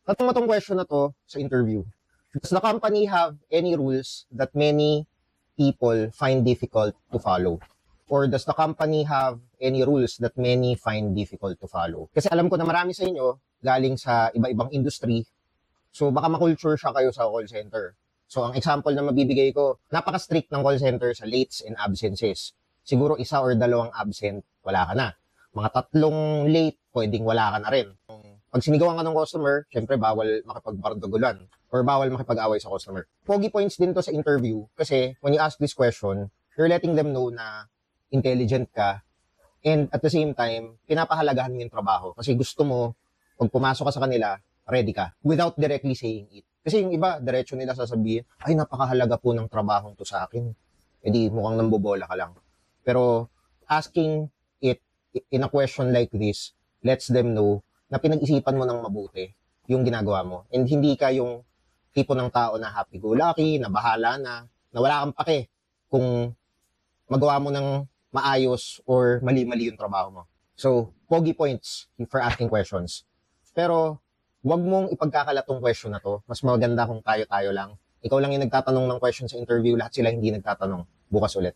Tatanong mo tong question na to sa interview. Does the company have any rules that many people find difficult to follow? Or does the company have any rules that many find difficult to follow? Kasi alam ko na marami sa inyo galing sa iba-ibang industry. So baka makulture siya kayo sa call center. So ang example na mabibigay ko, napaka-strict ng call center sa lates and absences. Siguro isa or dalawang absent, wala ka na. Mga 3 late, pwedeng wala ka na rin. Pag sinigawan ka ng customer, syempre bawal makipagbardagulan or bawal makipag-away sa customer. Pogi points din to sa interview kasi when you ask this question, you're letting them know na intelligent ka and at the same time, pinapahalagahan mo yung trabaho kasi gusto mo, pag pumasok ka sa kanila, ready ka without directly saying it. Kasi yung iba, diretso nila sasabihin, ay napakahalaga po ng trabahong to sa akin. E di mukhang nambobola ka lang. Pero asking it in a question like this lets them know na pinag-isipan mo ng mabuti yung ginagawa mo. And hindi ka yung tipo ng tao na happy-go-lucky, na bahala na wala kang pake kung magawa mo ng maayos or mali-mali yung trabaho mo. So, pogi points for asking questions. Pero, wag mong ipagkakalat tong question na to. Mas maganda kung tayo-tayo lang. Ikaw lang yung nagtatanong ng question sa interview, lahat sila hindi nagtatanong. Bukas ulit.